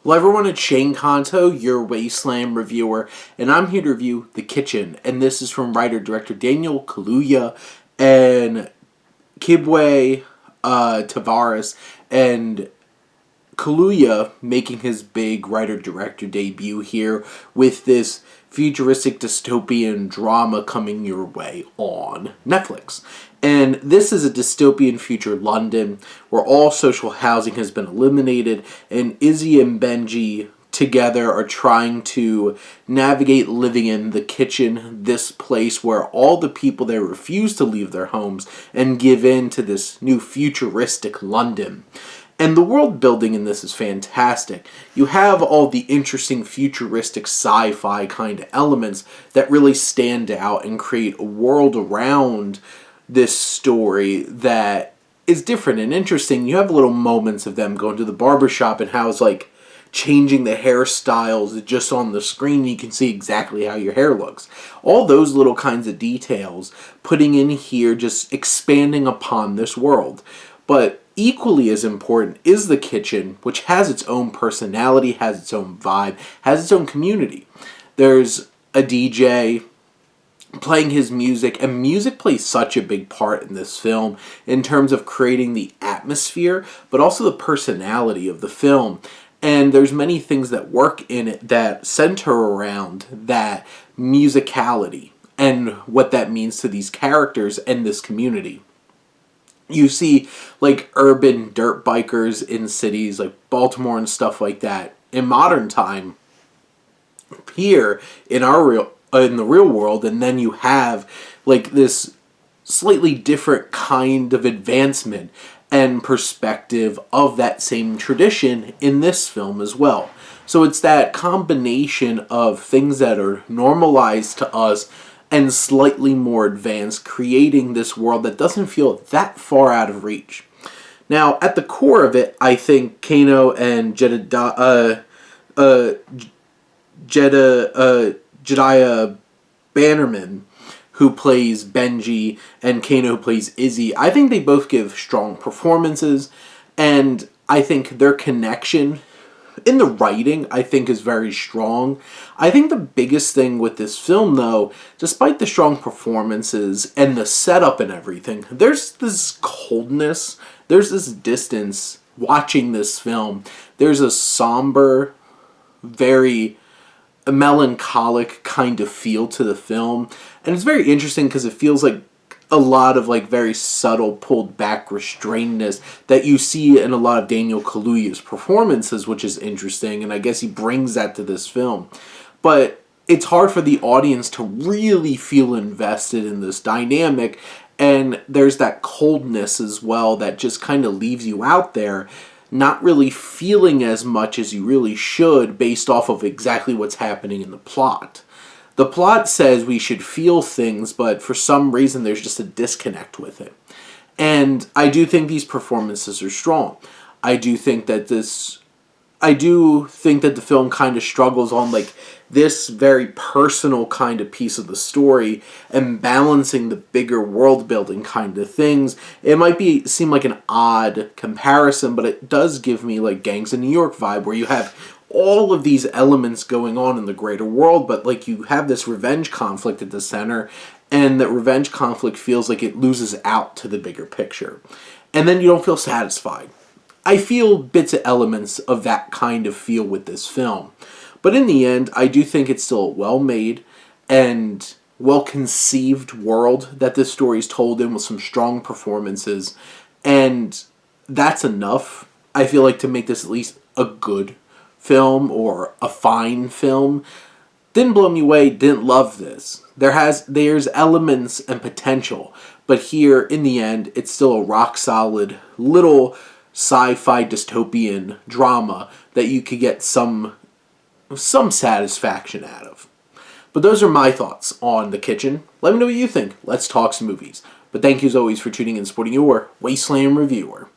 Hello everyone, it's Shane Kanto, your Wasteland reviewer, and I'm here to review The Kitchen, and this is from writer-director Daniel Kaluuya and Kibwe Tavares, and Kaluuya making his big writer-director debut here with this futuristic dystopian drama coming your way on Netflix. And this is a dystopian future London where all social housing has been eliminated, and Izi and Benji together are trying to navigate living in the kitchen, this place where all the people there refuse to leave their homes and give in to this new futuristic London. And the world building in this is fantastic. You have all the interesting futuristic sci-fi kind of elements that really stand out and create a world around this story that is different and interesting. You have little moments of them going to the barbershop and how it's like changing the hairstyles just on the screen. You can see exactly how your hair looks. All those little kinds of details putting in here, just expanding upon this world. But equally as important is the kitchen, which has its own personality, has its own vibe, has its own community. There's a DJ playing his music, and music plays such a big part in this film in terms of creating the atmosphere, but also the personality of the film. And there's many things that work in it that center around that musicality and what that means to these characters and this community. You see, like, urban dirt bikers in cities like Baltimore and stuff like that in modern time here in the real world, and then you have like this slightly different kind of advancement and perspective of that same tradition in this film as well. So it's that combination of things that are normalized to us and slightly more advanced, creating this world that doesn't feel that far out of reach. Now, at the core of it, I think Kano and Jedediah Bannerman, who plays Benji, and Kano, who plays Izzy, I think they both give strong performances, and I think their connection in the writing, I think, is very strong. I think the biggest thing with this film, though, despite the strong performances and the setup and everything, there's this coldness, there's this distance watching this film. There's a somber, very melancholic kind of feel to the film, and it's very interesting because it feels like a lot of like very subtle pulled back restrainedness that you see in a lot of Daniel Kaluuya's performances, which is interesting, and I guess he brings that to this film. But it's hard for the audience to really feel invested in this dynamic, and there's that coldness as well that just kind of leaves you out there not really feeling as much as you really should based off of exactly what's happening in the plot. The plot says we should feel things, but for some reason there's just a disconnect with it. And I do think these performances are strong. I do think that the film kind of struggles on like this very personal kind of piece of the story and balancing the bigger world building kind of things. It might seem like an odd comparison, but it does give me like Gangs of New York vibe, where you have all of these elements going on in the greater world, but like you have this revenge conflict at the center, and that revenge conflict feels like it loses out to the bigger picture. And then you don't feel satisfied. I feel bits of elements of that kind of feel with this film. But in the end, I do think it's still a well-made and well-conceived world that this story is told in, with some strong performances. And that's enough, I feel like, to make this at least a good film or a fine film. Didn't blow me away, didn't love this. There's elements and potential, but here, in the end, it's still a rock-solid little sci-fi dystopian drama that you could get some satisfaction out of. But those are my thoughts on The Kitchen. Let me know what you think. Let's talk some movies. But thank you as always for tuning in and supporting your Wasteland reviewer.